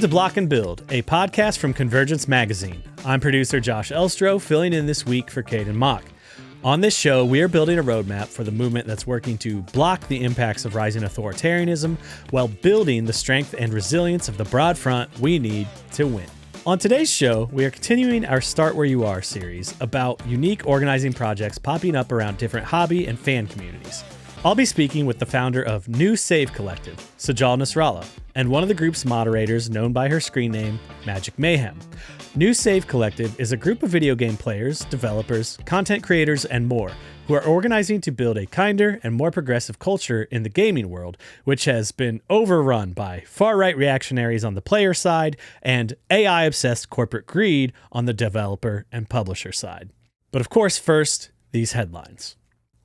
to Block and Build, a podcast from Convergence Magazine. I'm producer Josh Elstro, filling in this week for Caden Mock. On this show, we are building a roadmap for the movement that's working to block the impacts of rising authoritarianism while building the strength and resilience of the broad front we need to win. On today's show, we are continuing our Start Where You Are series about unique organizing projects popping up around different hobby and fan communities. I'll be speaking with the founder of New Save Collective, Sajal Nasrallah, and one of the group's moderators known by her screen name, Magic Mayhem. New Save Collective is a group of video game players, developers, content creators, and more who are organizing to build a kinder and more progressive culture in the gaming world, which has been overrun by far-right reactionaries on the player side and AI-obsessed corporate greed on the developer and publisher side. But of course, first, these headlines.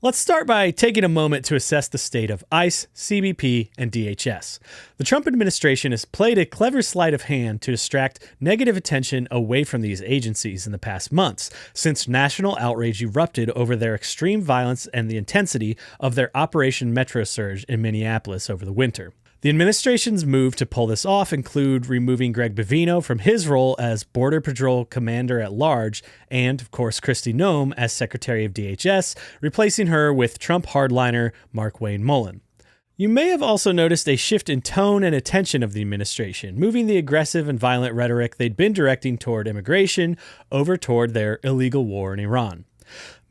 Let's start by taking a moment to assess the state of ICE, CBP, and DHS. The Trump administration has played a clever sleight of hand to distract negative attention away from these agencies in the past months, since national outrage erupted over their extreme violence and the intensity of their Operation Metro Surge in Minneapolis over the winter. The administration's move to pull this off include removing Greg Bovino from his role as Border Patrol Commander-at-Large and, of course, Kristi Noem as Secretary of DHS, replacing her with Trump hardliner Mark Wayne Mullen. You may have also noticed a shift in tone and attention of the administration, moving the aggressive and violent rhetoric they'd been directing toward immigration over toward their illegal war in Iran.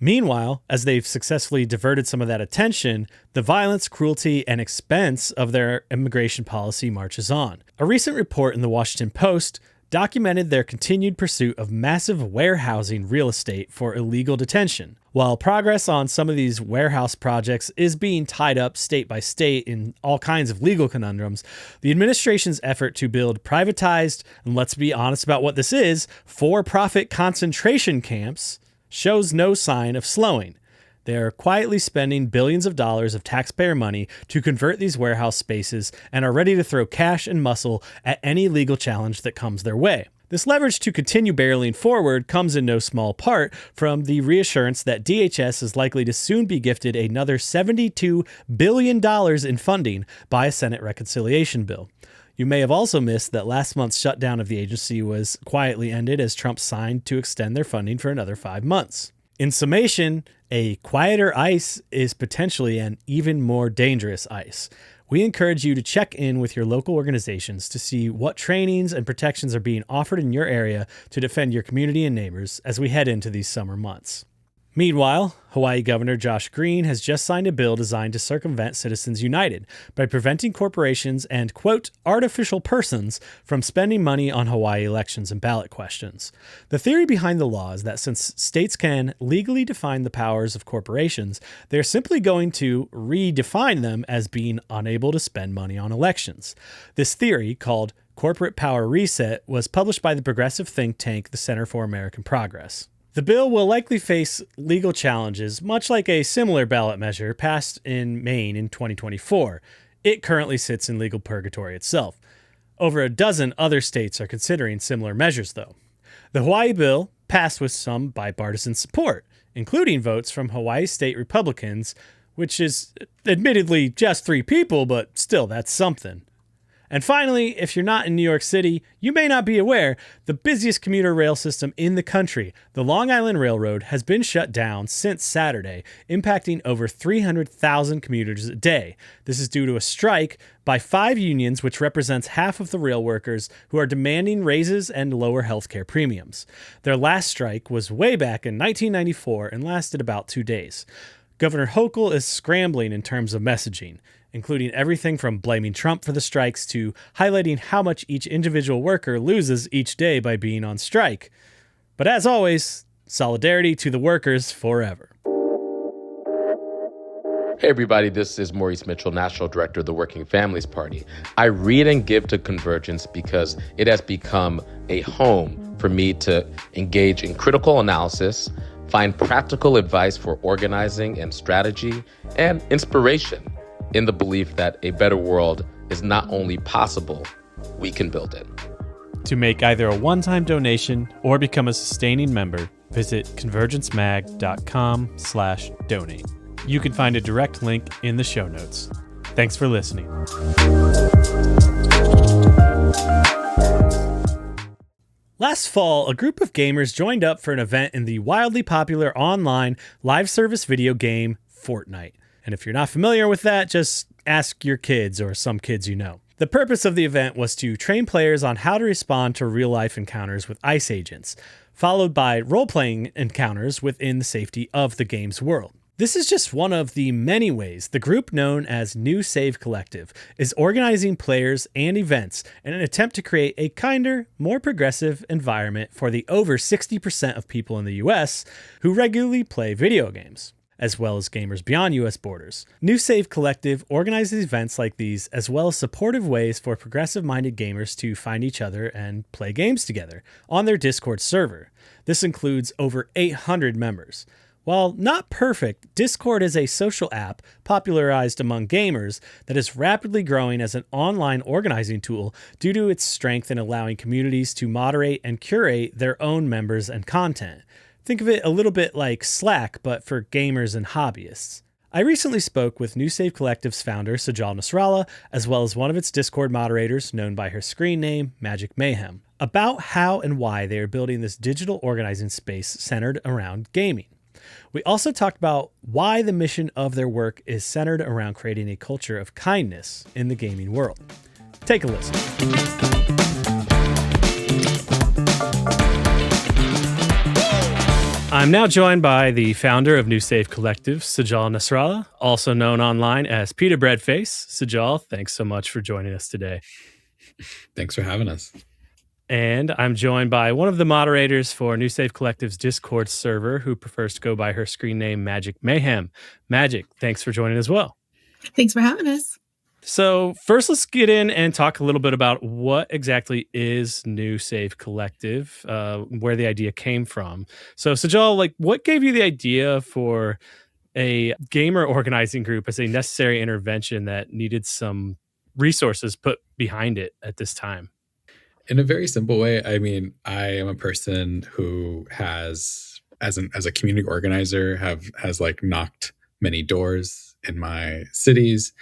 Meanwhile, as they've successfully diverted some of that attention, the violence, cruelty, and expense of their immigration policy marches on. A recent report in the Washington Post documented their continued pursuit of massive warehousing real estate for illegal detention. While progress on some of these warehouse projects is being tied up state by state in all kinds of legal conundrums, the administration's effort to build privatized, and let's be honest about what this is, for-profit concentration camps shows no sign of slowing. They are quietly spending billions of dollars of taxpayer money to convert these warehouse spaces and are ready to throw cash and muscle at any legal challenge that comes their way. This leverage to continue barreling forward comes in no small part from the reassurance that DHS is likely to soon be gifted another $72 billion in funding by a Senate reconciliation bill. You may have also missed that last month's shutdown of the agency was quietly ended as Trump signed to extend their funding for another 5 months. In summation, a quieter ICE is potentially an even more dangerous ICE. We encourage you to check in with your local organizations to see what trainings and protections are being offered in your area to defend your community and neighbors as we head into these summer months. Meanwhile, Hawaii Governor Josh Green has just signed a bill designed to circumvent Citizens United by preventing corporations and, quote, artificial persons from spending money on Hawaii elections and ballot questions. The theory behind the law is that since states can legally define the powers of corporations, they're simply going to redefine them as being unable to spend money on elections. This theory, called Corporate Power Reset, was published by the progressive think tank, the Center for American Progress. The bill will likely face legal challenges, much like a similar ballot measure passed in Maine in 2024. It currently sits in legal purgatory itself. Over a dozen other states are considering similar measures, though. The Hawaii bill passed with some bipartisan support, including votes from Hawaii state Republicans, which is admittedly just 3 people, but still, that's something. And finally, if you're not in New York City, you may not be aware, the busiest commuter rail system in the country, the Long Island Railroad, has been shut down since Saturday, impacting over 300,000 commuters a day. This is due to a strike by 5 unions, which represents half of the rail workers who are demanding raises and lower healthcare premiums. Their last strike was way back in 1994 and lasted about 2 days. Governor Hochul is scrambling in terms of messaging, including everything from blaming Trump for the strikes to highlighting how much each individual worker loses each day by being on strike. But as always, solidarity to the workers forever. Hey everybody, this is Maurice Mitchell, National Director of the Working Families Party. I read and give to Convergence because it has become a home for me to engage in critical analysis, find practical advice for organizing and strategy, and inspiration in the belief that a better world is not only possible, we can build it. To make either a one-time donation or become a sustaining member, visit convergencemag.com/donate. You can find a direct link in the show notes. Thanks for listening. Last fall, a group of gamers joined up for an event in the wildly popular online live service video game Fortnite. And if you're not familiar with that, just ask your kids or some kids you know. The purpose of the event was to train players on how to respond to real-life encounters with ICE agents, followed by role-playing encounters within the safety of the game's world. This is just one of the many ways the group known as New Save Collective is organizing players and events in an attempt to create a kinder, more progressive environment for the over 60% of people in the US who regularly play video games, as well as gamers beyond US borders. New Save Collective organizes events like these, as well as supportive ways for progressive-minded gamers to find each other and play games together on their Discord server. This includes over 800 members. While not perfect, Discord is a social app popularized among gamers that is rapidly growing as an online organizing tool due to its strength in allowing communities to moderate and curate their own members and content. Think of it a little bit like Slack, but for gamers and hobbyists. I recently spoke with New Save Collective's founder, Sajal Nasrallah, as well as one of its Discord moderators, known by her screen name, Magic Mayhem, about how and why they are building this digital organizing space centered around gaming. We also talked about why the mission of their work is centered around creating a culture of kindness in the gaming world. Take a listen. I'm now joined by the founder of New Save Collective, Sajal Nasrallah, also known online as Peter Breadface. Sajal, thanks so much for joining us today. Thanks for having us. And I'm joined by one of the moderators for New Save Collective's Discord server, who prefers to go by her screen name, Magic Mayhem. Magic, thanks for joining as well. Thanks for having us. So first, let's get in and talk a little bit about what exactly is New Save Collective, where the idea came from. So Sajal, what gave you the idea for a gamer organizing group as a necessary intervention that needed some resources put behind it at this time? In a very simple way, I mean, I am a person who has, as a community organizer, has knocked many doors in my cities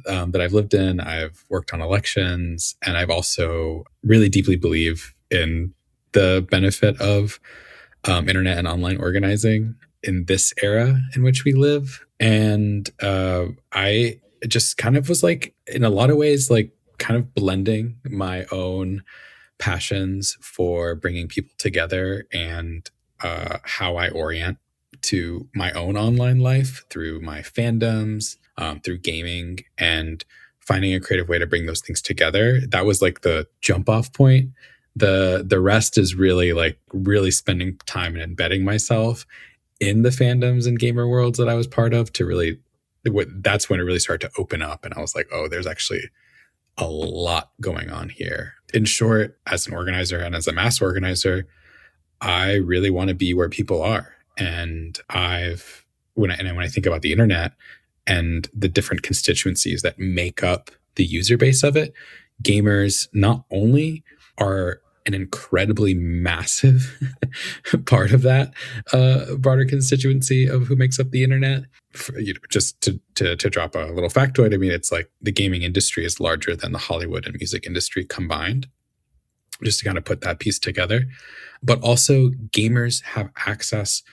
that I've lived in. I've worked on elections, and I've also really deeply believe in the benefit of internet and online organizing in this era in which we live. And I just kind of was in a lot of ways, kind of blending my own passions for bringing people together and how I orient to my own online life through my fandoms, through gaming, and finding a creative way to bring those things together. That was the jump off point. The rest is really spending time and embedding myself in the fandoms and gamer worlds that I was part of that's when it really started to open up. And I was like, oh, there's actually a lot going on here. In short, as an organizer and as a mass organizer, I really want to be where people are. And when I think about the internet and the different constituencies that make up the user base of it, gamers not only are an incredibly massive part of that broader constituency of who makes up the internet. Just to drop a little factoid, I mean, it's the gaming industry is larger than the Hollywood and music industry combined, just to kind of put that piece together. But also, gamers have access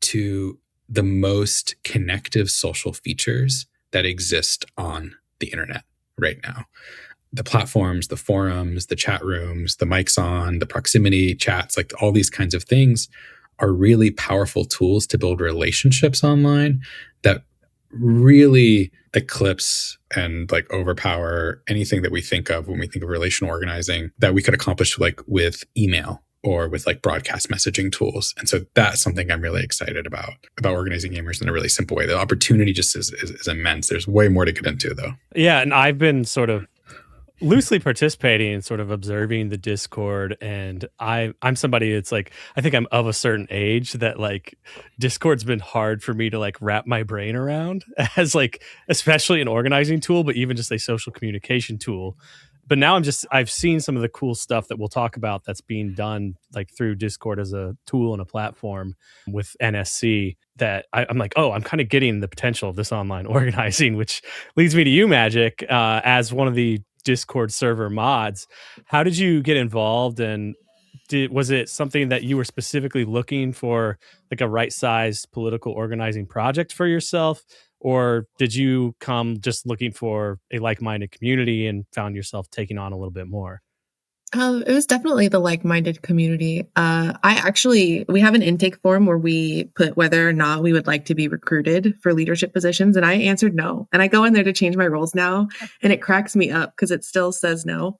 to the most connective social features that exist on the internet right now. The platforms, the forums, the chat rooms, the mics on, the proximity chats, all these kinds of things are really powerful tools to build relationships online that really eclipse and overpower anything that we think of when we think of relational organizing that we could accomplish with email or with broadcast messaging tools. And so that's something I'm really excited about organizing gamers in a really simple way. The opportunity just is immense. There's way more to get into though. Yeah, and I've been sort of loosely participating and sort of observing the Discord, and I'm somebody that's I think I'm of a certain age that Discord's been hard for me to wrap my brain around as especially an organizing tool, but even just a social communication tool. But now I've seen some of the cool stuff that we'll talk about that's being done through Discord as a tool and a platform with NSC that I'm I'm kind of getting the potential of this online organizing, which leads me to you, Magic, as one of the Discord server mods. How did you get involved, and was it something that you were specifically looking for, like a right-sized political organizing project for yourself, or did you come just looking for a like-minded community and found yourself taking on a little bit more? It was definitely the like-minded community. We have an intake form where we put whether or not we would like to be recruited for leadership positions, and I answered no. And I go in there to change my roles now, and it cracks me up because it still says no.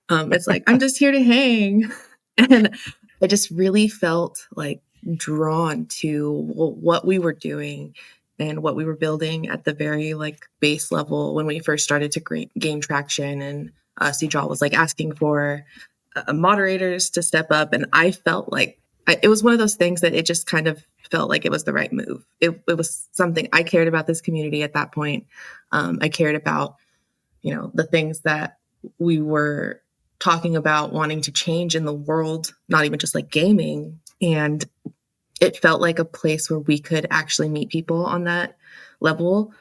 It's like, I'm just here to hang. And I just really felt like drawn to what we were doing and what we were building at the very like base level when we first started to gain traction. And Sejal was like asking for moderators to step up. And I felt like it was one of those things that it just kind of felt like it was the right move. It was something I cared about this community at that point. I cared about, the things that we were talking about wanting to change in the world, not even just like gaming. And it felt like a place where we could actually meet people on that level.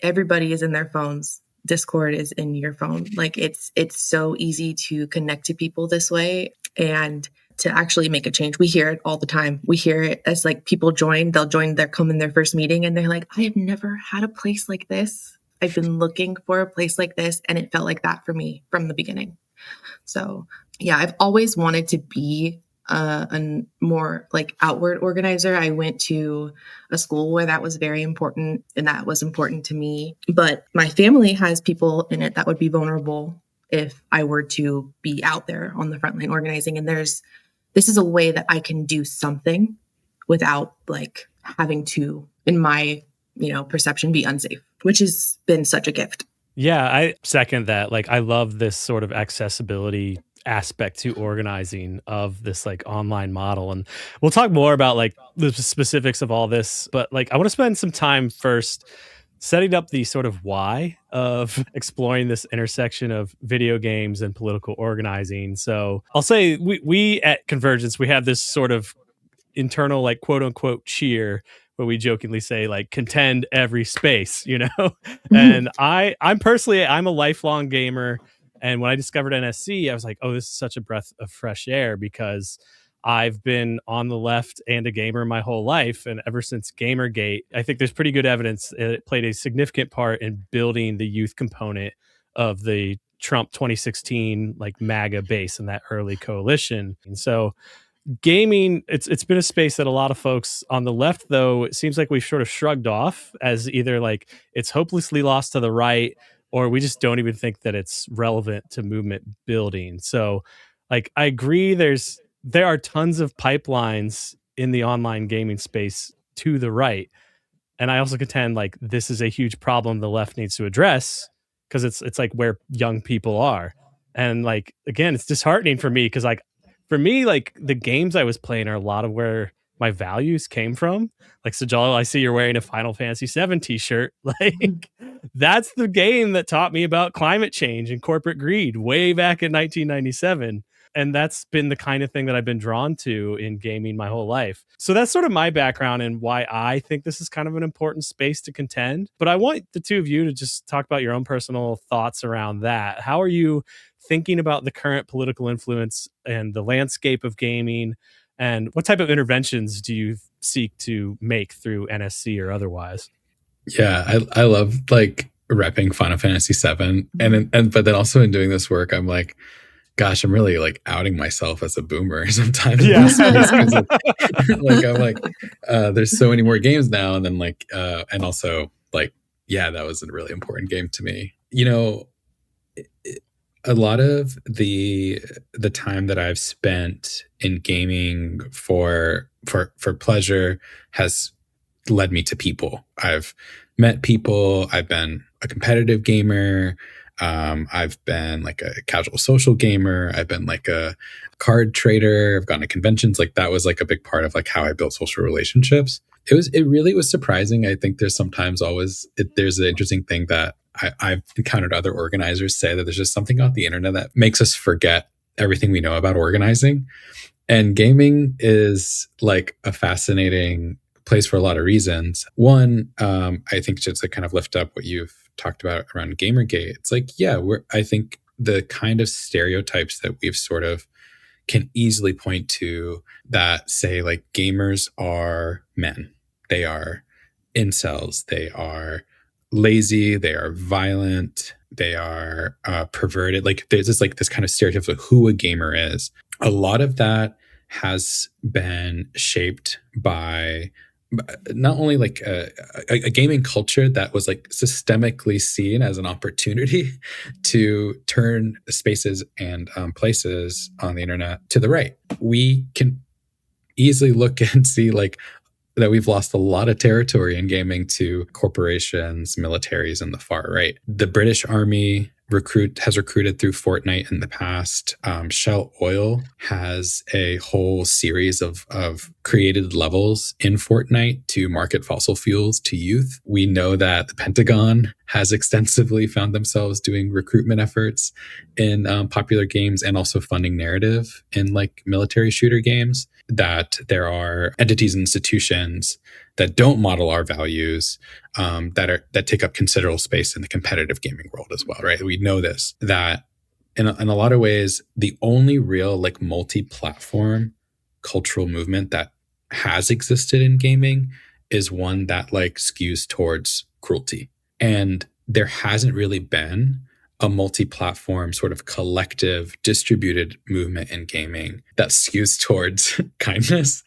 Everybody is in their phones. Discord is in your phone. Like it's so easy to connect to people this way and to actually make a change. We hear it all the time. We hear it as like people they'll come in their first meeting and they're like, I have never had a place like this. I've been looking for a place like this. And it felt like that for me from the beginning. So yeah, I've always wanted to be a more like outward organizer. I went to a school where that was very important and that was important to me. But my family has people in it that would be vulnerable if I were to be out there on the front line organizing. And this is a way that I can do something without like having to, in my, perception, be unsafe, which has been such a gift. Yeah, I second that. Like, I love this sort of accessibility aspect to organizing of this like online model. And we'll talk more about like the specifics of all this, but like I want to spend some time first setting up the sort of why of exploring this intersection of video games and political organizing. So I'll say we at Convergence, we have this sort of internal like quote unquote cheer where we jokingly say like contend every space, and I'm a lifelong gamer. And when I discovered NSC, I was like, oh, this is such a breath of fresh air because I've been on the left and a gamer my whole life. And ever since Gamergate, I think there's pretty good evidence it played a significant part in building the youth component of the Trump 2016 like MAGA base and that early coalition. And so gaming, it's been a space that a lot of folks on the left, though, it seems like we've sort of shrugged off as either like it's hopelessly lost to the right, or we just don't even think that it's relevant to movement building. So like I agree there are tons of pipelines in the online gaming space to the right. And I also contend like this is a huge problem the left needs to address because it's like where young people are. And like again, it's disheartening for me because like for me, like the games I was playing are a lot of where my values came from. Like Sajal, I see you're wearing a Final Fantasy VII t-shirt. Like that's the game that taught me about climate change and corporate greed way back in 1997. And that's been the kind of thing that I've been drawn to in gaming my whole life. So that's sort of my background and why I think this is kind of an important space to contend. But I want the two of you to just talk about your own personal thoughts around that. How are you thinking about the current political influence and the landscape of gaming? And what type of interventions do you seek to make through NSC or otherwise? Yeah, I love like repping Final Fantasy VII, and but then also in doing this work, I'm like, gosh, I'm really like outing myself as a boomer sometimes. Yeah. Like I'm like, there's so many more games now, and then like, and also like, yeah, that was a really important game to me. A lot of the time that I've spent in gaming for pleasure has led me to people. I've met people. I've been a competitive gamer. I've been like a casual social gamer. I've been like a card trader. I've gone to conventions. Like that was like a big part of like how I built social relationships. It really was surprising. I think there's sometimes there's an interesting thing that I've encountered other organizers say that there's just something on the internet that makes us forget everything we know about organizing. And gaming is like a fascinating place for a lot of reasons. One, I think just to kind of lift up what you've talked about around Gamergate, it's like, yeah, I think the kind of stereotypes that we've sort of can easily point to that say like gamers are men, they are incels, they are lazy, they are violent, they are perverted. Like there's this kind of stereotype of who a gamer is. A lot of that has been shaped by not only like a gaming culture that was like systemically seen as an opportunity to turn spaces and places on the internet to the right. We can easily look and see like that we've lost a lot of territory in gaming to corporations, militaries, and the far right. The British Army has recruited through Fortnite in the past. Shell Oil has a whole series of created levels in Fortnite to market fossil fuels to youth. We know that the Pentagon has extensively found themselves doing recruitment efforts in popular games and also funding narrative in like military shooter games. That there are entities and institutions that don't model our values that take up considerable space in the competitive gaming world as well, right? We know this, that in a lot of ways, the only real like multi-platform cultural movement that has existed in gaming is one that like skews towards cruelty. And there hasn't really been a multi-platform sort of collective distributed movement in gaming that skews towards kindness.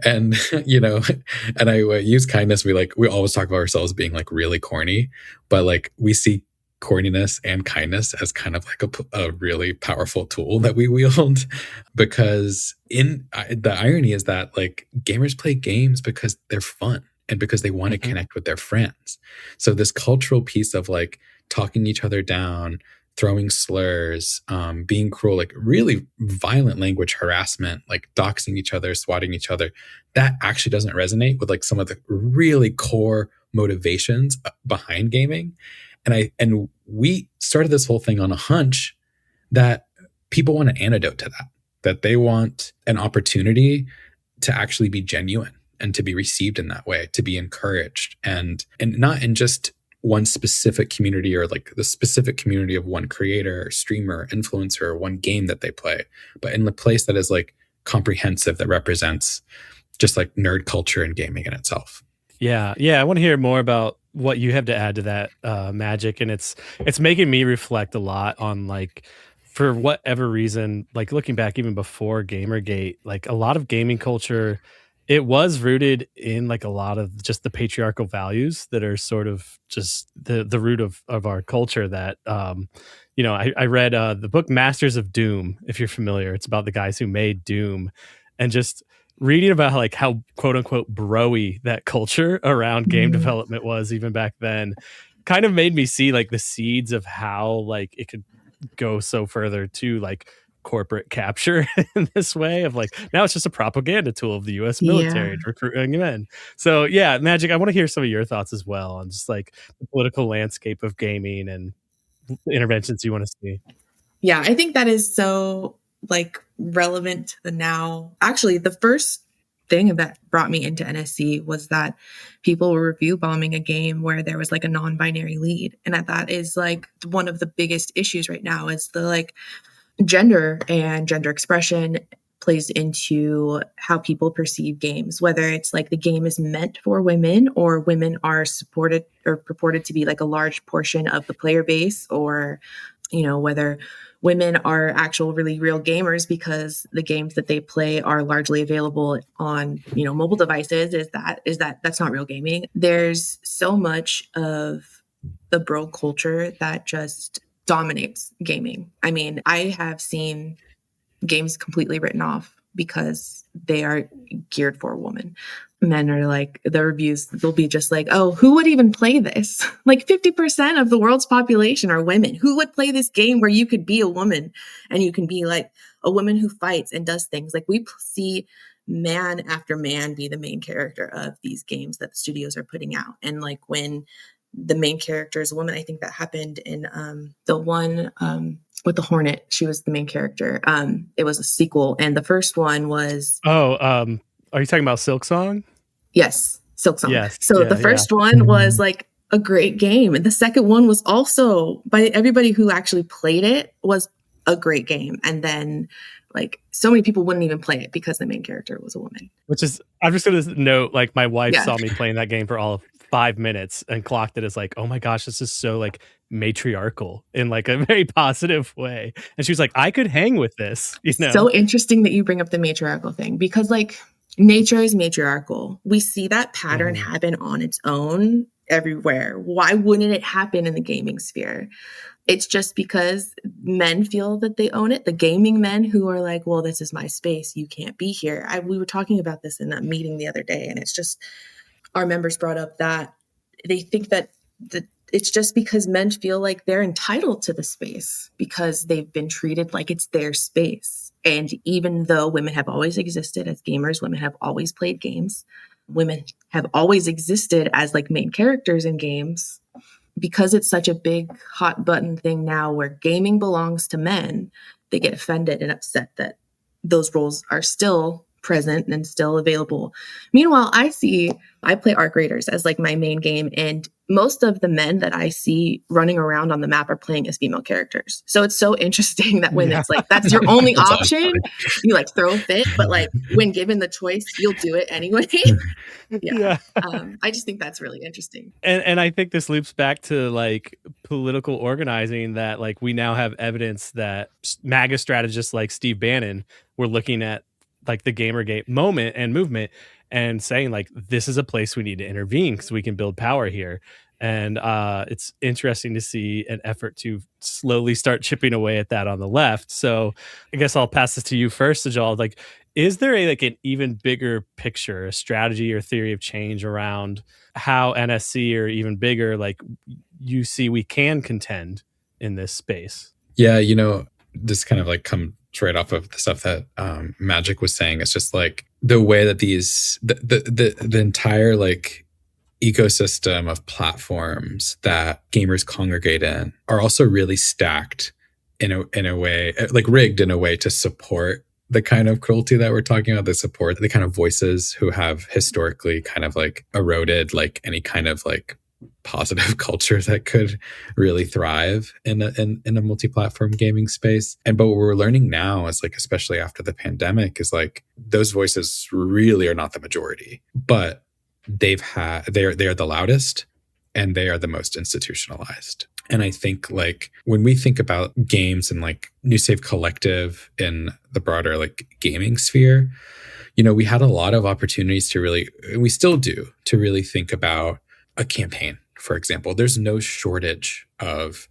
And and I use kindness, we always talk about ourselves being like really corny, but like we see corniness and kindness as kind of like a really powerful tool that we wield. Because the irony is that like gamers play games because they're fun and because they want to connect with their friends. So this cultural piece of like talking each other down, throwing slurs, being cruel, like really violent language harassment, like doxing each other, swatting each other, that actually doesn't resonate with like some of the really core motivations behind gaming. And we started this whole thing on a hunch that people want an antidote to that they want an opportunity to actually be genuine and to be received in that way, to be encouraged, and not in just one specific community or like the specific community of one creator or streamer or influencer or one game that they play, but in the place that is like comprehensive, that represents just like nerd culture and gaming in itself. Yeah. I want to hear more about what you have to add to that, Magic. And it's making me reflect a lot on like, for whatever reason, like looking back even before Gamergate, like a lot of gaming culture, it was rooted in like a lot of just the patriarchal values that are sort of just the root of our culture that, I read the book Masters of Doom, if you're familiar. It's about the guys who made Doom, and just reading about how quote unquote broy that culture around game development was even back then kind of made me see like the seeds of how like it could go so further to like corporate capture in this way of like, now it's just a propaganda tool of the US military to recruit young men. So yeah, Magic, I want to hear some of your thoughts as well on just like the political landscape of gaming and the interventions you want to see. Yeah, I think that is so like relevant to the now. Actually, the first thing that brought me into NSC was that people were review bombing a game where there was like a non-binary lead. And that is like one of the biggest issues right now is the like gender and gender expression plays into how people perceive games, whether it's like the game is meant for women or women are supported or purported to be like a large portion of the player base, or, whether women are actual really real gamers because the games that they play are largely available on, mobile devices. That's not real gaming. There's so much of the bro culture that just dominates gaming. I mean, I have seen games completely written off because they are geared for a woman. Men are like, the reviews, they'll be just like, oh, who would even play this? Like 50% of the world's population are women. Who would play this game where you could be a woman and you can be like a woman who fights and does things? Like we see man after man be the main character of these games that the studios are putting out. And like when the main character is a woman, I think that happened in the one with the Hornet. She was the main character. It was a sequel, and the first one was are you talking about Silk Song? Yes, Silk Song. Yes. So the first one was like a great game. And the second one was also, by everybody who actually played it, was a great game. And then like so many people wouldn't even play it because the main character was a woman. Which is, I'm just going to note, like my wife Yeah. saw me playing that game for all of 5 minutes and clocked it as like, oh my gosh, this is so like matriarchal in like a very positive way. And she was like, I could hang with this, you know? So interesting that you bring up the matriarchal thing, because like nature is matriarchal. We see that pattern happen on its own everywhere. Why wouldn't it happen in the gaming sphere? It's just because men feel that they own it. The gaming men who are like, well, this is my space. You can't be here. We were talking about this in that meeting the other day, and it's just our members brought up that they think that it's just because men feel like they're entitled to the space because they've been treated like it's their space. And even though women have always existed as gamers, women have always played games, women have always existed as like main characters in games, because it's such a big hot button thing now where gaming belongs to men, they get offended and upset that those roles are still present and still available. Meanwhile, I play Arc Raiders as like my main game, and most of the men that I see running around on the map are playing as female characters. So it's so interesting that when it's like, that's your only option, you like throw a fit, but like when given the choice, you'll do it anyway. Yeah. I just think that's really interesting. And I think this loops back to like political organizing, that like we now have evidence that MAGA strategists like Steve Bannon were looking at like the Gamergate moment and movement and saying like, this is a place we need to intervene because we can build power here. And it's interesting to see an effort to slowly start chipping away at that on the left. So I guess I'll pass this to you first, Sajal. Like, is there a like an even bigger picture, a strategy or theory of change around how NSC, or even bigger, like you see we can contend in this space? Yeah, this kind of like comes right off of the stuff that Magic was saying. It's just like the way that the entire like ecosystem of platforms that gamers congregate in are also really stacked in a way, like rigged in a way to support the kind of cruelty that we're talking about, to support the kind of voices who have historically kind of like eroded like any kind of like positive culture that could really thrive in a multi-platform gaming space. But what we're learning now is like, especially after the pandemic, is like those voices really are not the majority, but they are the loudest and they are the most institutionalized. And I think like when we think about games and like New Save Collective in the broader like gaming sphere, we had a lot of opportunities to really, and we still do, to really think about a campaign. For example, there's no shortage of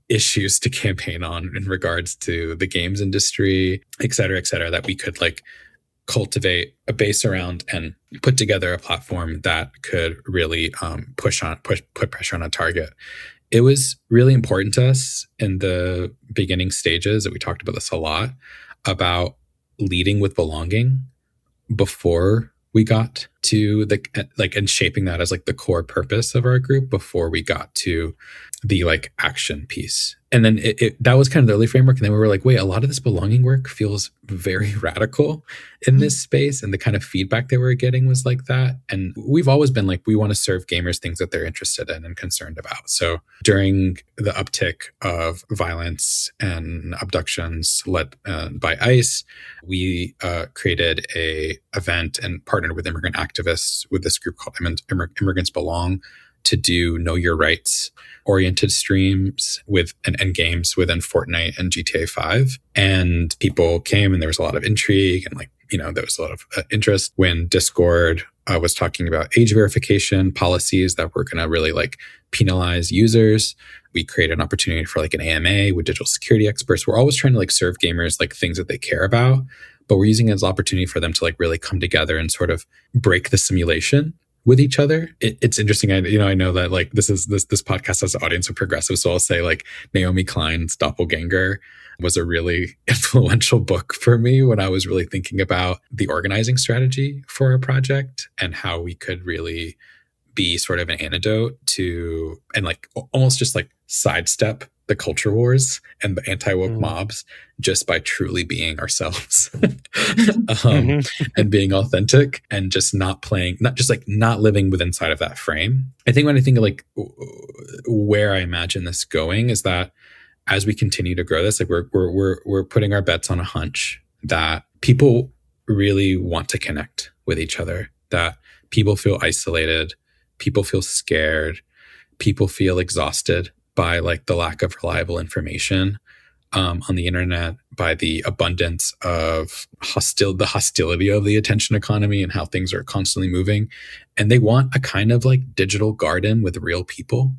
issues to campaign on in regards to the games industry, et cetera, that we could like cultivate a base around and put together a platform that could really put pressure on a target. It was really important to us in the beginning stages, that we talked about this a lot, about leading with belonging before we got to and shaping that as like the core purpose of our group before we got to the like action piece. And then that was kind of the early framework. And then we were like, wait, a lot of this belonging work feels very radical in this space. And the kind of feedback that we were getting was like that. And we've always been like, we want to serve gamers things that they're interested in and concerned about. So during the uptick of violence and abductions led by ICE, we created a event and partnered with immigrant activists with this group called Immigrants Belong, to do Know Your Rights oriented streams and games within Fortnite and GTA 5. And people came, and there was a lot of intrigue, and there was a lot of interest when Discord was talking about age verification policies that were going to really like penalize users. We created an opportunity for like an AMA with digital security experts. We're always trying to like serve gamers like things that they care about, but we're using it as an opportunity for them to like really come together and sort of break the simulation with each other. It's interesting. I know that like this podcast has an audience of progressives, so I'll say like Naomi Klein's Doppelganger was a really influential book for me when I was really thinking about the organizing strategy for our project and how we could really be sort of an antidote to, and like almost just like sidestep the culture wars and the anti-woke Mm-hmm. mobs just by truly being ourselves Mm-hmm. and being authentic and just not living within inside of that frame. I think when I think of like where I imagine this going is that as we continue to grow this, like we're putting our bets on a hunch that people really want to connect with each other, that people feel isolated, people feel scared, people feel exhausted by like the lack of reliable information on the internet, by the abundance of the hostility of the attention economy and how things are constantly moving. And they want a kind of like digital garden with real people,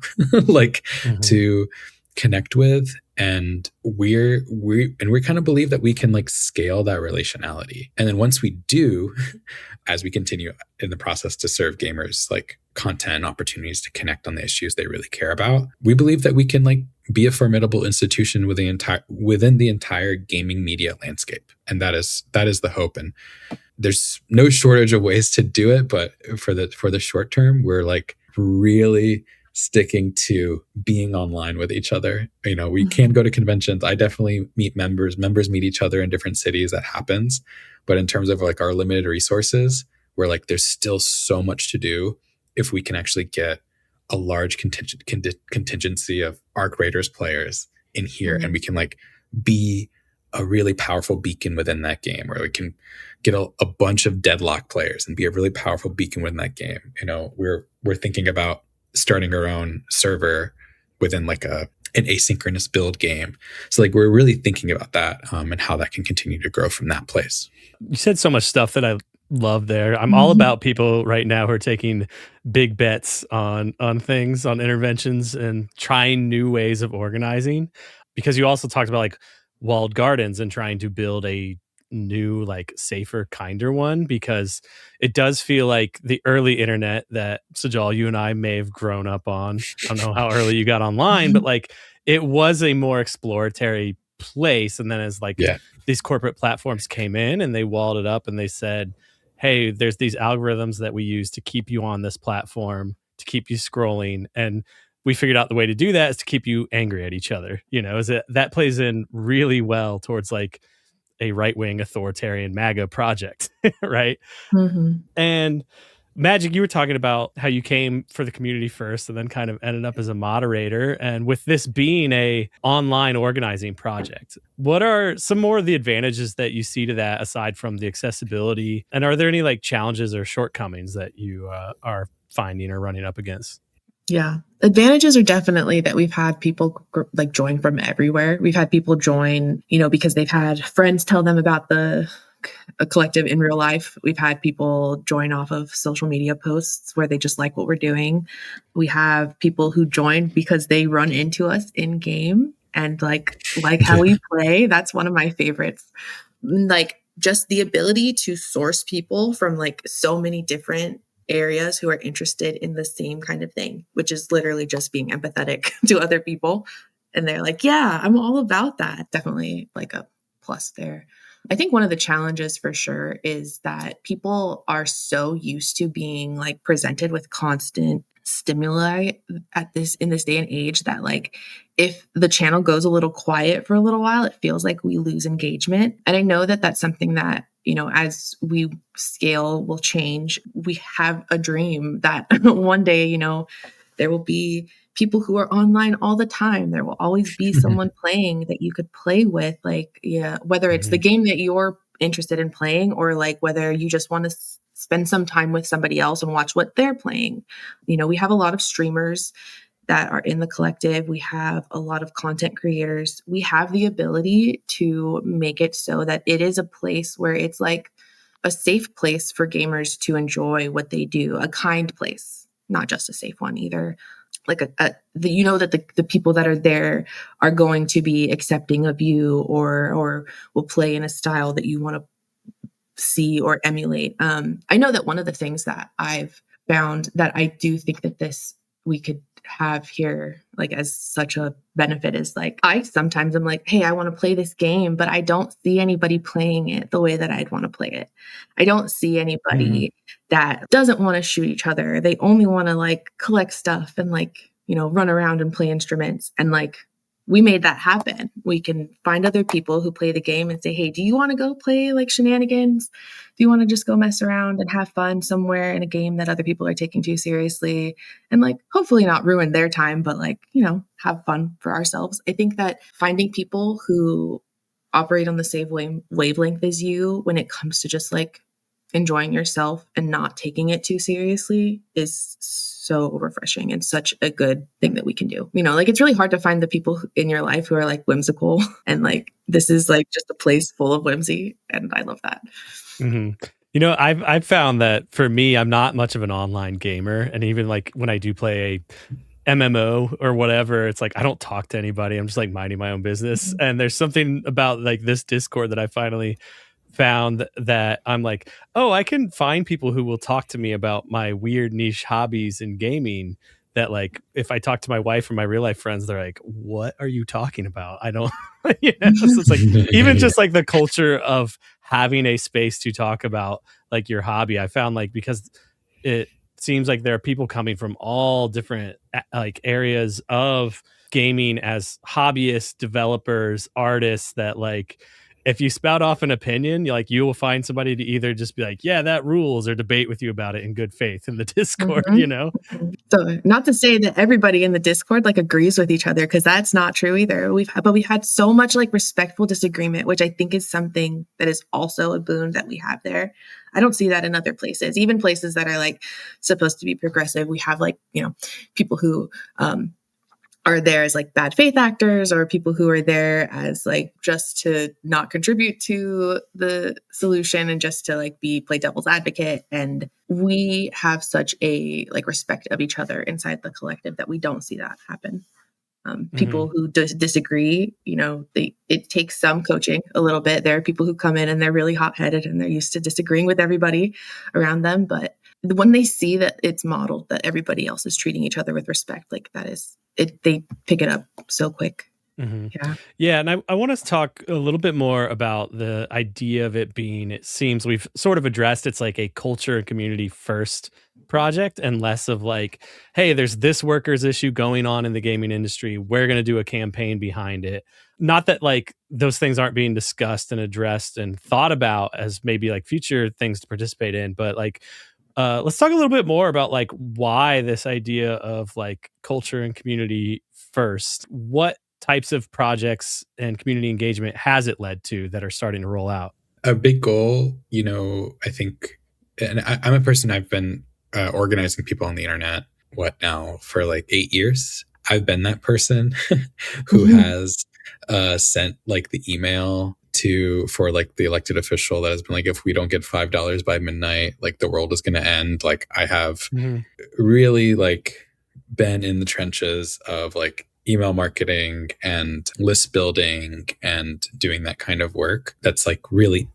like to connect with. And we kind of believe that we can like scale that relationality. And then once we do, as we continue in the process to serve gamers like content and opportunities to connect on the issues they really care about, we believe that we can like be a formidable institution within the entire gaming media landscape. And that is the hope. And there's no shortage of ways to do it, but for the short term, we're like really sticking to being online with each other. You know, we can go to conventions. I definitely meet members meet each other in different cities. That happens. But in terms of like our limited resources, we're like, there's still so much to do if we can actually get a large contingency of ARC Raiders players in here, and we can like be a really powerful beacon within that game, or we can get a bunch of Deadlock players and be a really powerful beacon within that game. You know, we're thinking about starting our own server within like an asynchronous build game. So like we're really thinking about that and how that can continue to grow from that place. You said so much stuff that I love there. I'm all about people right now who are taking big bets on things, on interventions, and trying new ways of organizing. Because you also talked about like walled gardens and trying to build a new, like safer, kinder one, because it does feel like the early internet that Sajal, you and I may have grown up on. I don't know how early you got online, but like it was a more exploratory place. And then as like these corporate platforms came in and they walled it up and they said, hey, there's these algorithms that we use to keep you on this platform, to keep you scrolling. And we figured out the way to do that is to keep you angry at each other. You know, that plays in really well towards like a right-wing authoritarian MAGA project, right? And Magic, you were talking about how you came for the community first and then kind of ended up as a moderator. And with this being a online organizing project, what are some more of the advantages that you see to that aside from the accessibility? And are there any like challenges or shortcomings that you are finding or running up against? Yeah. Advantages are definitely that we've had people like join from everywhere. We've had people join, you know, because they've had friends tell them about a collective in real life. We've had people join off of social media posts where they just like what we're doing. We have people who join because they run into us in game and like how we play. That's one of my favorites. Like just the ability to source people from like so many different areas who are interested in the same kind of thing, which is literally just being empathetic to other people. And they're like, yeah, I'm all about that. Definitely like a plus there. I think one of the challenges for sure is that people are so used to being like presented with constant stimuli in this day and age that like if the channel goes a little quiet for a little while, it feels like we lose engagement. And I know that that's something that, you know, as we scale will change. We have a dream that one day, you know, there will be people who are online all the time. There will always be someone playing that you could play with, like, yeah, whether it's the game that you're interested in playing or like whether you just want to spend some time with somebody else and watch what they're playing. You know, we have a lot of streamers that are in the collective. We have a lot of content creators. We have the ability to make it so that it is a place where it's like a safe place for gamers to enjoy what they do, a kind place, not just a safe one either. Like you know that the people that are there are going to be accepting of you or will play in a style that you want to see or emulate. I know that one of the things that I've found that I do think that we could have here like as such a benefit is like I sometimes I'm like, hey, I want to play this game, but I don't see anybody playing it the way that I'd want to play it. I don't see anybody that doesn't want to shoot each other. They only want to like collect stuff and like, you know, run around and play instruments. And like we made that happen. We can find other people who play the game and say, hey, do you want to go play like shenanigans? Do you want to just go mess around and have fun somewhere in a game that other people are taking too seriously? And like, hopefully not ruin their time, but like, have fun for ourselves. I think that finding people who operate on the same wavelength as you when it comes to just like enjoying yourself and not taking it too seriously is so refreshing and such a good thing that we can do. Like it's really hard to find the people in your life who are like whimsical and like this is like just a place full of whimsy, and I love that. Mm-hmm. I've found that for me, I'm not much of an online gamer, and even like when I do play a MMO or whatever, it's like I don't talk to anybody. I'm just like minding my own business. Mm-hmm. And there's something about like this Discord that I finally found that I'm like, oh, I can find people who will talk to me about my weird niche hobbies in gaming that like if I talk to my wife or my real life friends, they're like, what are you talking about? I don't so it's like even just like the culture of having a space to talk about like your hobby, I found like because it seems like there are people coming from all different like areas of gaming as hobbyists, developers, artists that like if you spout off an opinion, you will find somebody to either just be like, yeah, that rules, or debate with you about it in good faith in the Discord, Mm-hmm. So not to say that everybody in the Discord like agrees with each other, because that's not true either. We've had so much like respectful disagreement, which I think is something that is also a boon that we have there. I don't see that in other places, even places that are like supposed to be progressive. We have like, people who, are there as like bad faith actors, or people who are there as like just to not contribute to the solution and just to like play devil's advocate. And we have such a like respect of each other inside the collective that we don't see that happen. People who disagree, it takes some coaching a little bit. There are people who come in and they're really hot-headed and they're used to disagreeing with everybody around them. But when they see that it's modeled, that everybody else is treating each other with respect, like that is it, they pick it up so quick. Mm-hmm. Yeah. And I want us to talk a little bit more about the idea of it being, it seems we've sort of addressed it's like a culture and community first project, and less of like, hey, there's this workers issue going on in the gaming industry, we're going to do a campaign behind it. Not that like those things aren't being discussed and addressed and thought about as maybe like future things to participate in, but like let's talk a little bit more about like why this idea of like culture and community first. What types of projects and community engagement has it led to that are starting to roll out? A big goal, I think, and I'm a person, I've been organizing people on the internet, for like 8 years. I've been that person who has sent like the email for like the elected official that has been like, if we don't get $5 by midnight, like the world is going to end. Like I have really like been in the trenches of like email marketing and list building and doing that kind of work. That's like really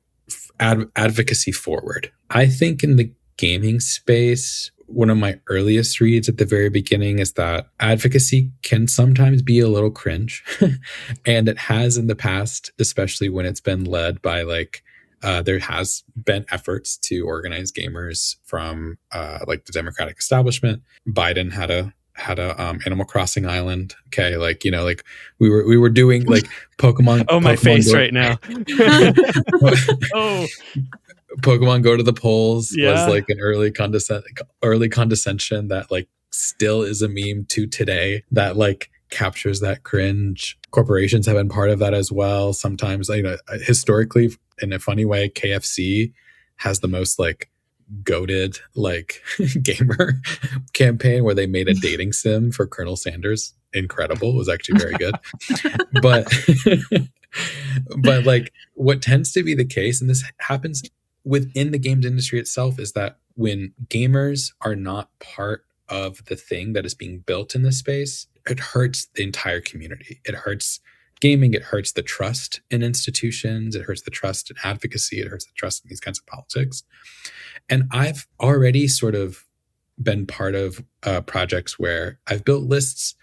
advocacy forward. I think in the gaming space, one of my earliest reads at the very beginning is that advocacy can sometimes be a little cringe. And it has in the past, especially when it's been led by like, there has been efforts to organize gamers from like the Democratic establishment. Biden had a Animal Crossing island. Okay. Like, like we were doing like Pokemon. Oh, my Pokemon face right now. Oh, Pokemon Go to the Polls Yeah. was like an early condescension that like still is a meme to today that like captures that cringe. Corporations have been part of that as well. Sometimes, historically, in a funny way, KFC has the most like goated like gamer campaign where they made a dating sim for Colonel Sanders. Incredible. It was actually very good. But like what tends to be the case, and this happens within the games industry itself, is that when gamers are not part of the thing that is being built in this space, it hurts the entire community. It hurts gaming. It hurts the trust in institutions. It hurts the trust in advocacy. It hurts the trust in these kinds of politics. And I've already sort of been part of projects where I've built lists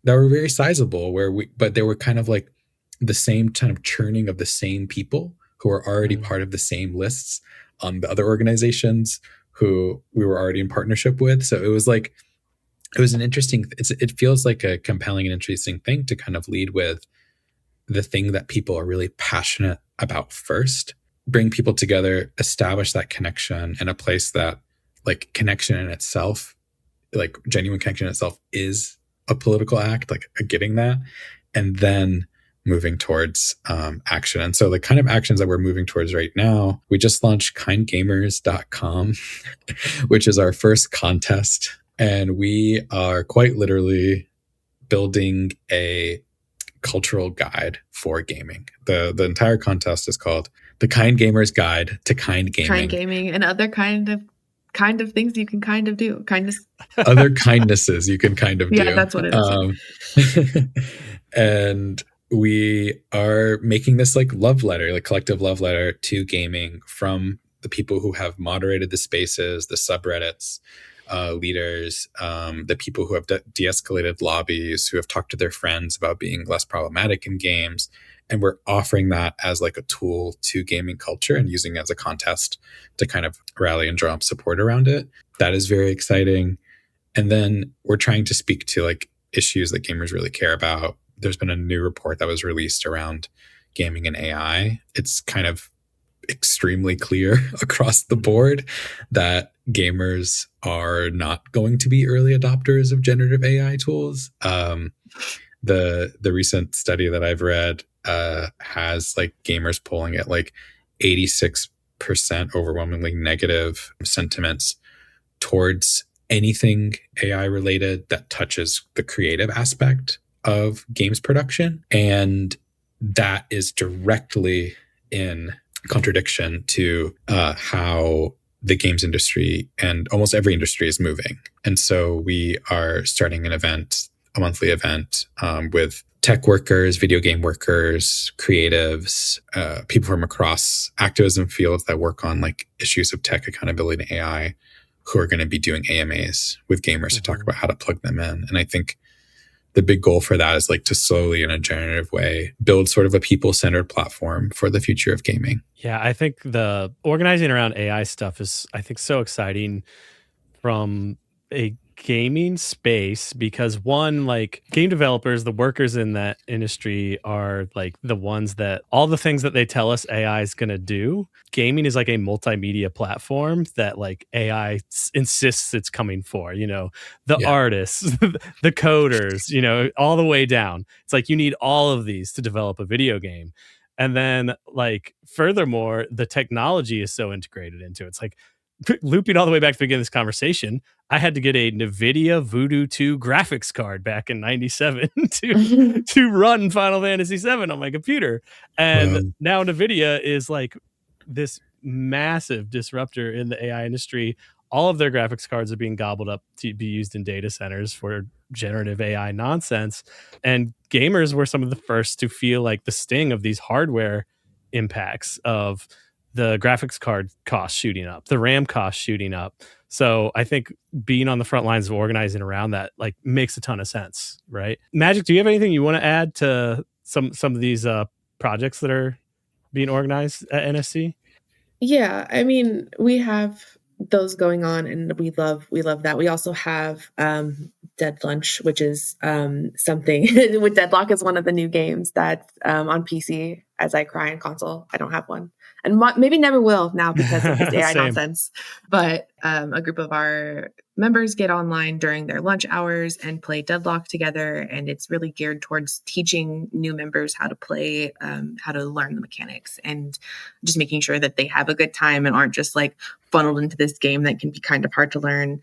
that were very sizable, but they were kind of like the same kind of churning of the same people who are already part of the same lists on the other organizations who we were already in partnership with. So it was like it was an interesting, it feels like a compelling and interesting thing to kind of lead with the thing that people are really passionate about first, bring people together, establish that connection in a place that like connection in itself, like genuine connection in itself is a political act, like getting that, and then moving towards action. And so the kind of actions that we're moving towards right now, we just launched kindgamers.com, which is our first contest. And we are quite literally building a cultural guide for gaming. The entire contest is called The Kind Gamer's Guide to Kind Gaming. Kind gaming and other kind of things you can kind of do. Kindness. Other kindnesses you can kind of do. Yeah, that's what it is. And we are making this like love letter, like collective love letter to gaming from the people who have moderated the spaces, the subreddits, leaders, the people who have de-escalated lobbies, who have talked to their friends about being less problematic in games. And we're offering that as like a tool to gaming culture and using it as a contest to kind of rally and draw up support around it. That is very exciting. And then we're trying to speak to like issues that gamers really care about. There's been a new report that was released around gaming and AI. It's kind of extremely clear across the board that gamers are not going to be early adopters of generative AI tools. The recent study that I've read has like gamers polling at like 86% overwhelmingly negative sentiments towards anything AI related that touches the creative aspect of games production. And that is directly in contradiction to how the games industry and almost every industry is moving. And so we are starting an event, a monthly event with tech workers, video game workers, creatives, people from across activism fields that work on like issues of tech accountability and AI, who are going to be doing AMAs with gamers to talk about how to plug them in. And I think the big goal for that is like to slowly, in a generative way, build sort of a people-centered platform for the future of gaming. Yeah, I think the organizing around AI stuff is, I think, so exciting from a gaming space because one, like game developers, the workers in that industry are like the ones that all the things that they tell us AI is going to do. Gaming is like a multimedia platform that like AI insists it's coming for, you know, the artists, the coders, you know, all the way down. It's like you need all of these to develop a video game. And then like furthermore, the technology is so integrated into it. It's like looping all the way back to the beginning of this conversation, I had to get a NVIDIA Voodoo 2 graphics card back in 97 to run Final Fantasy 7 on my computer. And now NVIDIA is like this massive disruptor in the AI industry. All of their graphics cards are being gobbled up to be used in data centers for generative AI nonsense. And gamers were some of the first to feel like the sting of these hardware impacts of the graphics card cost shooting up, the RAM cost shooting up. So I think being on the front lines of organizing around that like makes a ton of sense, right? Magic, do you have anything you want to add to some of these projects that are being organized at NSC? Yeah, I mean, we have those going on and we love that. We also have Dead Lunch, which is something with Deadlock is one of the new games that's on PC as I cry on console. I don't have one. And maybe never will now because of this AI nonsense. But a group of our members get online during their lunch hours and play Deadlock together. And it's really geared towards teaching new members how to play, how to learn the mechanics, and just making sure that they have a good time and aren't just like funneled into this game that can be kind of hard to learn.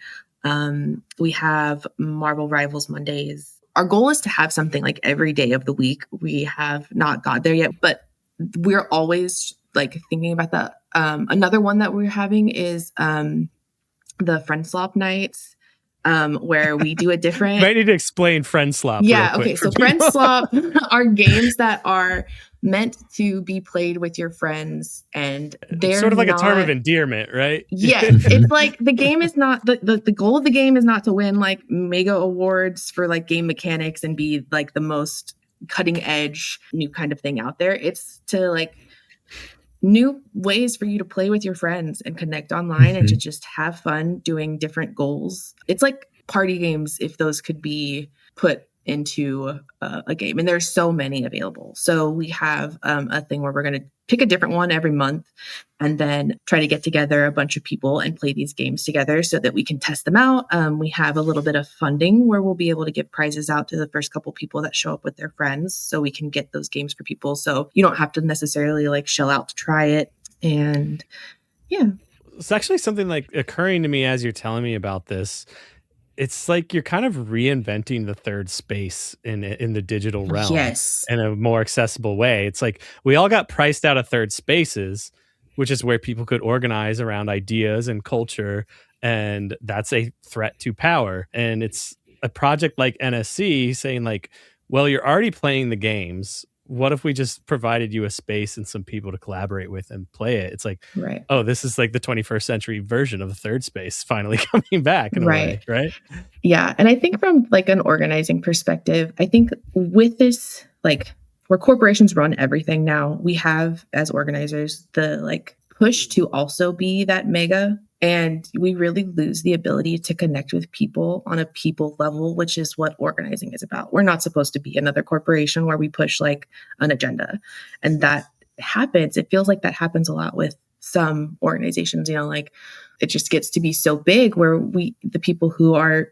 We have Marvel Rivals Mondays. Our goal is to have something like every day of the week. We have not got there yet, but we're always like thinking about that. Another one that we're having is the Friend Slop nights, where we do a different. Might need to explain Friend Slop. Yeah. Okay. So Friend Slop are games that are meant to be played with your friends, and they're sort of like a term of endearment, right? Yeah. It's like the game is not the goal of the game is not to win like mega awards for like game mechanics and be like the most cutting edge new kind of thing out there. It's to like new ways for you to play with your friends and connect online and to just have fun doing different goals. It's like party games, if those could be put into a game. And there's so many available. So we have a thing where we're going to pick a different one every month and then try to get together a bunch of people and play these games together so that we can test them out. We have a little bit of funding where we'll be able to give prizes out to the first couple people that show up with their friends so we can get those games for people. So you don't have to necessarily like shell out to try it. And yeah. It's actually something like occurring to me as you're telling me about this. It's like you're kind of reinventing the third space in the digital realm Yes. in a more accessible way. It's like we all got priced out of third spaces, which is where people could organize around ideas and culture, and that's a threat to power. And it's a project like NSC saying like, well, you're already playing the games. What if we just provided you a space and some people to collaborate with and play it? It's like, Right. oh, this is like the 21st century version of the third space finally coming back in a way, right? Yeah. And I think from like an organizing perspective, I think with this, like where corporations run everything now, we have as organizers the like push to also be that mega. And we really lose the ability to connect with people on a people level, which is what organizing is about. We're not supposed to be another corporation where we push like an agenda. And that happens. It feels like that happens a lot with some organizations, like it just gets to be so big where the people who are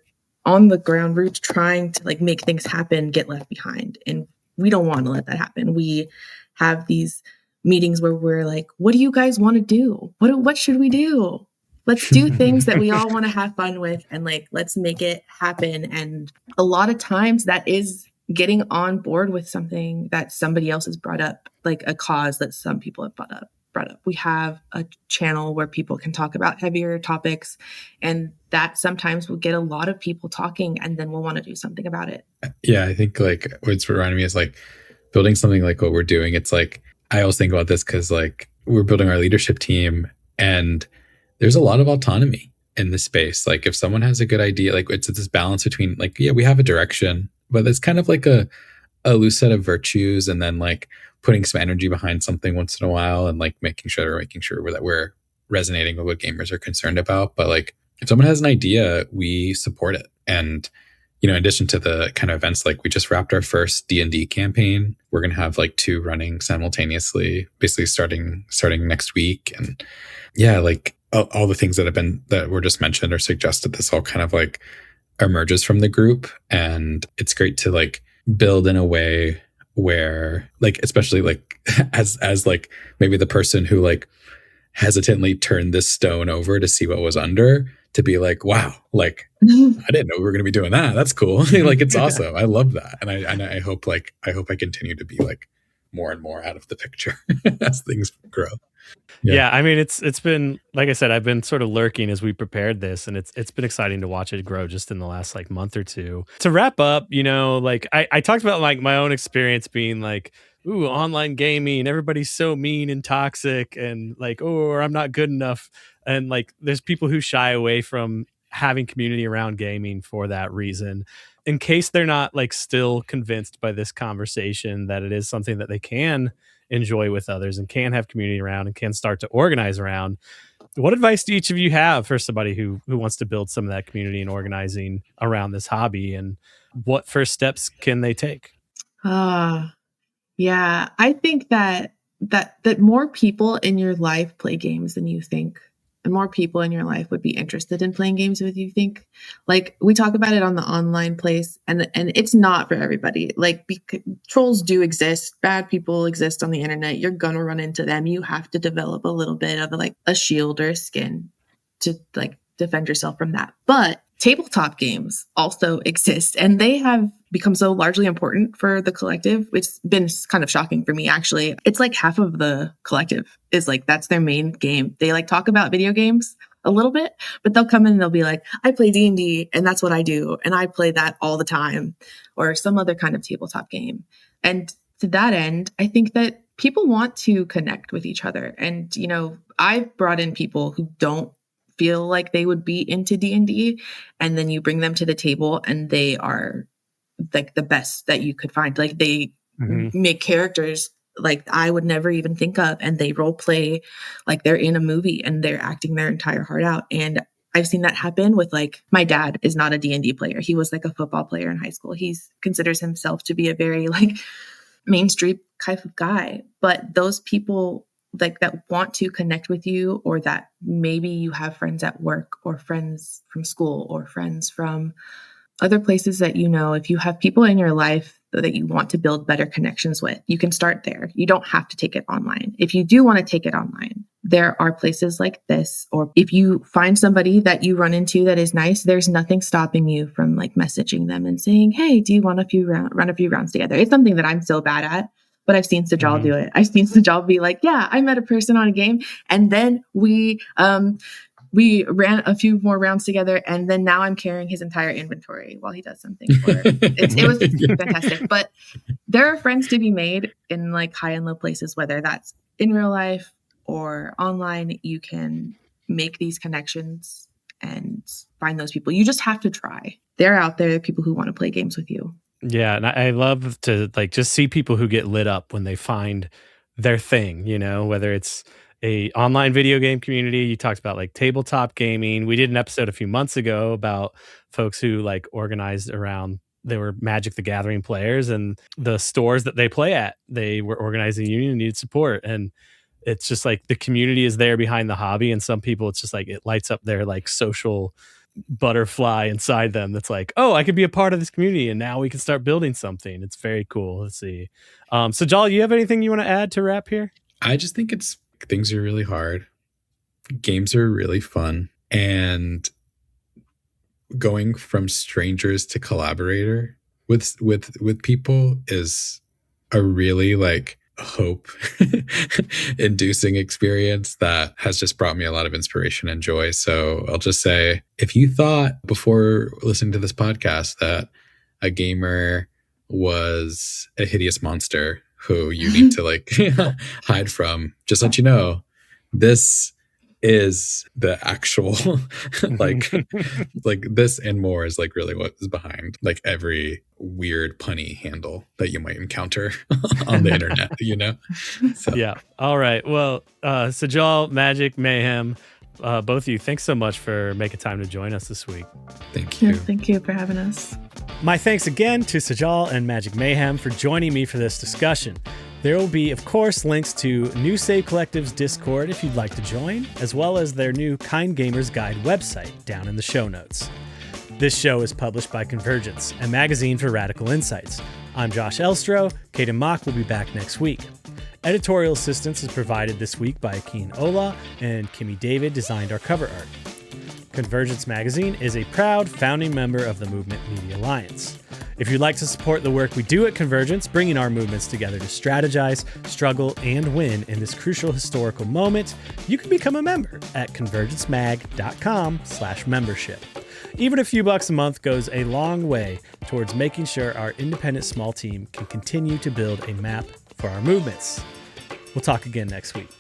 on the ground roots trying to like make things happen get left behind. And we don't want to let that happen. We have these meetings where we're like, what do you guys want to do? What should we do? Let's do things that we all want to have fun with and like, let's make it happen. And a lot of times that is getting on board with something that somebody else has brought up, like a cause that some people have brought up. We have a channel where people can talk about heavier topics, and that sometimes will get a lot of people talking, and then we'll want to do something about it. Yeah, I think like what's reminding me is like building something like what we're doing. It's like, I always think about this because like we're building our leadership team and there's a lot of autonomy in this space. Like if someone has a good idea, like it's this balance between like, yeah, we have a direction, but it's kind of like a loose set of virtues, and then like putting some energy behind something once in a while and like making sure that we're resonating with what gamers are concerned about. But like if someone has an idea, we support it. And in addition to the kind of events, like we just wrapped our first D&D campaign. We're going to have like 2 running simultaneously, basically starting next week. And yeah, like all the things that were just mentioned or suggested, this all kind of like emerges from the group. And it's great to like build in a way where like, especially like as like maybe the person who like hesitantly turned this stone over to see what was under, to be like, wow, like I didn't know we were going to be doing that. That's cool. Like it's awesome. I love that. And I hope I continue to be like more and more out of the picture as things grow. Yeah, I mean it's been, like I said, I've been sort of lurking as we prepared this, and it's been exciting to watch it grow just in the last like month or two. To wrap up, like I talked about like my own experience being like, ooh, online gaming, everybody's so mean and toxic, and like, oh, or I'm not good enough. And like there's people who shy away from having community around gaming for that reason. In case they're not like still convinced by this conversation that it is something that they can enjoy with others and can have community around and can start to organize around, what advice do each of you have for somebody who wants to build some of that community and organizing around this hobby, and what first steps can they take? Yeah, I think that more people in your life play games than you think. And more people in your life would be interested in playing games with you think. Like we talk about it on the online place, and it's not for everybody. Like trolls do exist, bad people exist on the internet. You're gonna run into them. You have to develop a little bit of like a shield or a skin to like defend yourself from that. But tabletop games also exist, and they have become so largely important for the collective. It's been kind of shocking for me, actually. It's like half of the collective is like, that's their main game. They like talk about video games a little bit, but they'll come in and they'll be like, I play D&D and that's what I do. And I play that all the time, or some other kind of tabletop game. And to that end, I think that people want to connect with each other. And, I've brought in people who don't feel like they would be into D&D, and then you bring them to the table and they are like the best that you could find. Like they make characters like I would never even think of, and they role play like they're in a movie and they're acting their entire heart out. And I've seen that happen with like, my dad is not a D&D player. He was like a football player in high school. He considers himself to be a very like mainstream type of guy. But those people like that want to connect with you, or that maybe you have friends at work or friends from school or friends from other places that, you know, if you have people in your life that you want to build better connections with, you can start there. You don't have to take it online. If you do want to take it online, there are places like this, or if you find somebody that you run into that is nice, there's nothing stopping you from like messaging them and saying, hey, do you want run a few rounds together? It's something that I'm so bad at, but I've seen Sajal do it. I've seen Sajal be like, yeah, I met a person on a game, and then we ran a few more rounds together, and then now I'm carrying his entire inventory while he does something for it. It was fantastic. But there are friends to be made in like high and low places, whether that's in real life or online. You can make these connections and find those people. You just have to try. They're out there, people who want to play games with you. Yeah, and I love to like just see people who get lit up when they find their thing, you know, whether it's a online video game community. You talked about like tabletop gaming. We did an episode a few months ago about folks who like organized around, they were Magic the Gathering players, and the stores that they play at, they were organizing a union and needed support. And it's just like the community is there behind the hobby, and some people it's just like it lights up their like social butterfly inside them that's like, oh, I could be a part of this community, and now we can start building something. It's very cool. Let's see. So Jal, you have anything you want to add to wrap here? I just think things are really hard. Games are really fun, and going from strangers to collaborator with people is a really like hope inducing experience that has just brought me a lot of inspiration and joy. So I'll just say, if you thought before listening to this podcast that a gamer was a hideous monster who you need to like hide from, just let you know, this is the actual like this and more is like really what is behind like every weird punny handle that you might encounter on the internet, you know? So. Yeah. All right. Well, Sajal, Magic, Mayhem, both of you, thanks so much for making time to join us this week. Thank you. Yeah, thank you for having us. My thanks again to Sajal and Magic Mayhem for joining me for this discussion. There will be, of course, links to New Save Collective's Discord if you'd like to join, as well as their new Kind Gamers Guide website down in the show notes. This show is published by Convergence, a magazine for radical insights. I'm Josh Elstro. Kate and Mock will be back next week. Editorial assistance is provided this week by Akeen Ola, and Kimmy David designed our cover art. Convergence Magazine is a proud founding member of the Movement Media Alliance. If you'd like to support the work we do at Convergence, bringing our movements together to strategize, struggle, and win in this crucial historical moment, you can become a member at convergencemag.com/membership. Even a few bucks a month goes a long way towards making sure our independent small team can continue to build a map for our movements. We'll talk again next week.